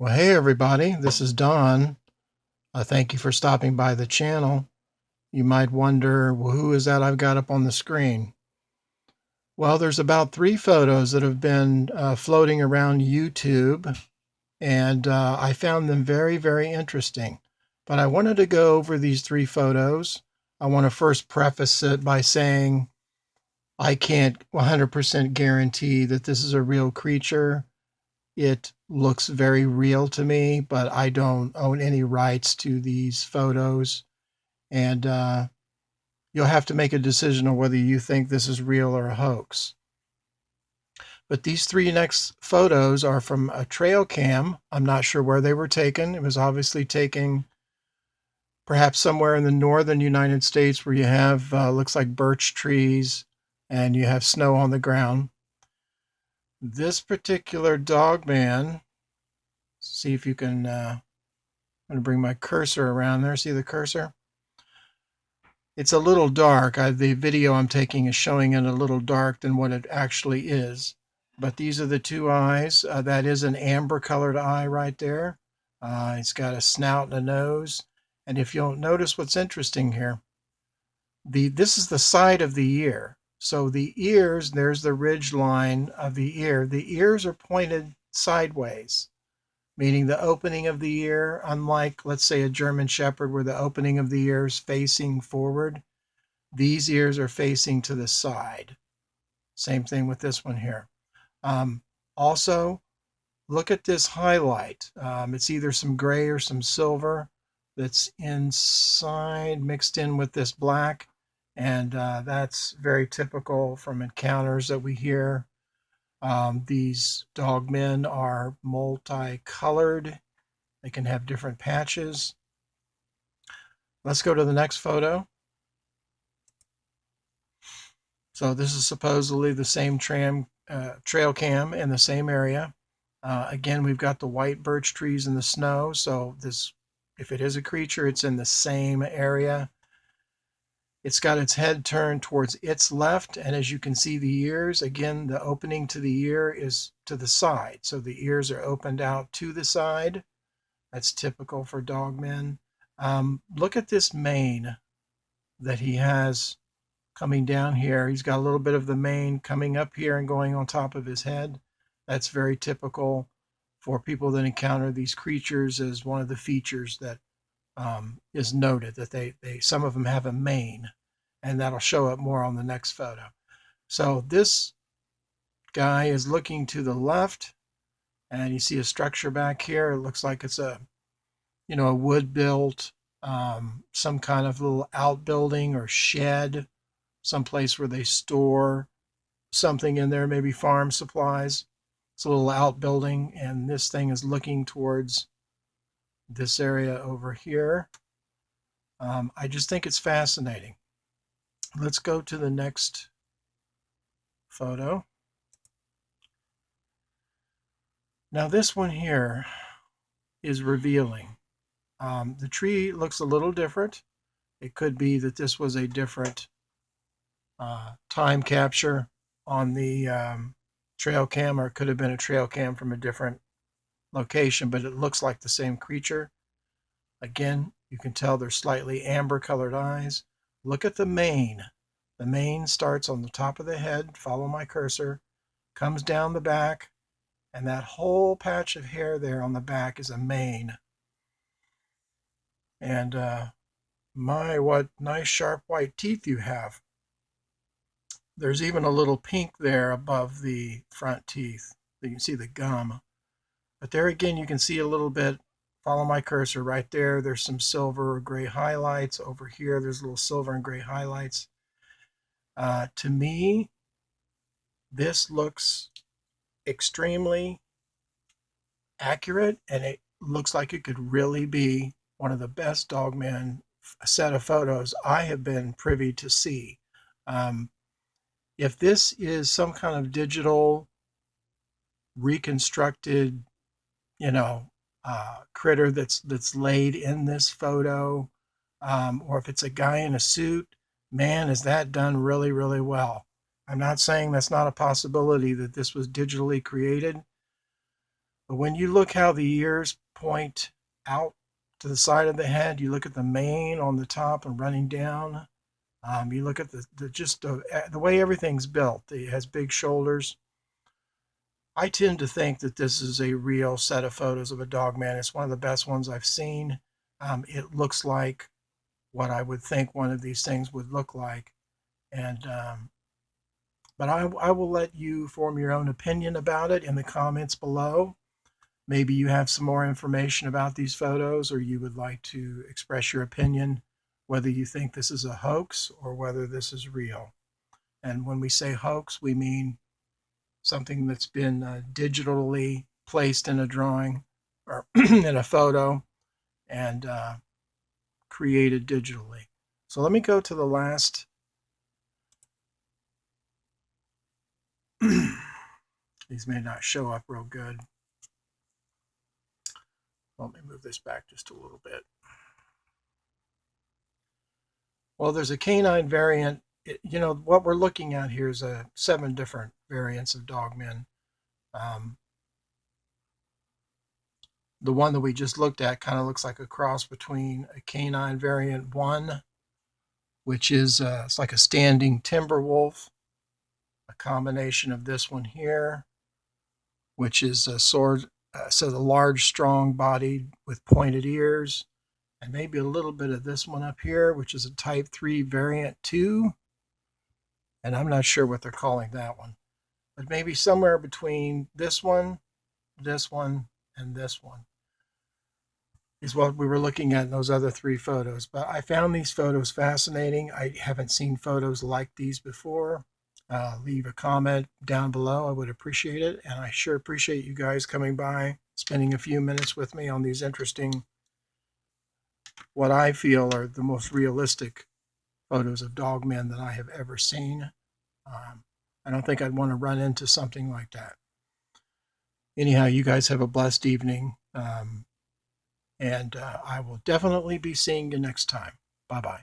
Well, hey everybody, this is Don. Thank you for stopping by the channel. You might wonder, well, who is that I've got up on the screen? Well, there's about 3 photos that have been floating around YouTube, and I found them very, very interesting. But I wanted to go over these 3 photos. I want to first preface it by saying I can't 100% guarantee that this is a real creature. It looks very real to me, but I don't own any rights to these photos. And you'll have to make a decision on whether you think this is real or a hoax. But these 3 next photos are from a trail cam. I'm not sure where they were taken. It was obviously taken perhaps somewhere in the northern United States where you have, looks like birch trees and you have snow on the ground. This particular Dogman, see if you can I'm going to bring my cursor around there. See the cursor? It's a little dark. The video I'm taking is showing it a little dark than what it actually is. But these are the 2 eyes. That is an amber colored eye right there. It's got a snout and a nose. And if you'll notice what's interesting here, this is the side of the ear. So the ears, there's the ridge line of the ear. The ears are pointed sideways, meaning the opening of the ear, unlike, let's say, a German Shepherd where the opening of the ear is facing forward, these ears are facing to the side. Same thing with this one here. Also, look at this highlight. It's either some gray or some silver that's inside mixed in with this black, and that's very typical from encounters that we hear. These dogmen are multicolored. They can have different patches. Let's go to the next photo. So this is supposedly the same trail cam in the same area. Again, we've got the white birch trees in the snow. So this, if it is a creature, it's in the same area. It's got its head turned towards its left, and as you can see the ears, again, the opening to the ear is to the side. So the ears are opened out to the side. That's typical for dogmen. Look at this mane that he has coming down here. He's got a little bit of the mane coming up here and going on top of his head. That's very typical for people that encounter these creatures as one of the features that is noted, that they some of them have a mane, and that'll show up more on the next photo. So this guy is looking to the left, and you see a structure back here. It looks like it's a wood built, some kind of little outbuilding or shed, someplace where they store something in there, maybe farm supplies. It's a little outbuilding, and this thing is looking towards this area over here. I just think it's fascinating. Let's go to the next photo. Now this one here is revealing. The tree looks a little different. It could be that this was a different time capture on the trail cam, or it could have been a trail cam from a different location, but it looks like the same creature. Again, you can tell they're slightly amber colored eyes. Look at the mane. The mane starts on the top of the head, follow my cursor, comes down the back, and that whole patch of hair there on the back is a mane. And my, what nice sharp white teeth you have. There's even a little pink there above the front teeth. You can see the gum. But there again, you can see a little bit. Follow my cursor right there. There's some silver or gray highlights. Over here, there's little silver and gray highlights. To me, this looks extremely accurate, and it looks like it could really be one of the best Dogman set of photos I have been privy to see. If this is some kind of digital reconstructed, critter that's laid in this photo, or if it's a guy in a suit, man, is that done really, really well. I'm not saying that's not a possibility that this was digitally created, But when you look how the ears point out to the side of the head, you look at the mane on the top and running down. You look at the way everything's built. It has big shoulders. I tend to think that this is a real set of photos of a Dogman. It's one of the best ones I've seen. It looks like what I would think one of these things would look like. And but I will let you form your own opinion about it in the comments below. Maybe you have some more information about these photos, or you would like to express your opinion whether you think this is a hoax or whether this is real. And when we say hoax, we mean something that's been digitally placed in a drawing or in a photo and created digitally. So let me go to the last. These may not show up real good. Let me move this back just a little bit. Well, there's a canine variant. What we're looking at here is 7 different variants of Dogmen. The one that we just looked at kind of looks like a cross between a canine variant 1, which is it's like a standing timber wolf, a combination of this one here, which is a sword, so the large, strong body with pointed ears, and maybe a little bit of this one up here, which is a type 3 variant 2, and I'm not sure what they're calling that one, but maybe somewhere between this one, and this one is what we were looking at in those other 3 photos. But I found these photos fascinating. I haven't seen photos like these before. Leave a comment down below. I would appreciate it. And I sure appreciate you guys coming by, spending a few minutes with me on these interesting, what I feel are the most realistic photos of Dogmen that I have ever seen. I don't think I'd want to run into something like that. Anyhow, you guys have a blessed evening. And I will definitely be seeing you next time. Bye-bye.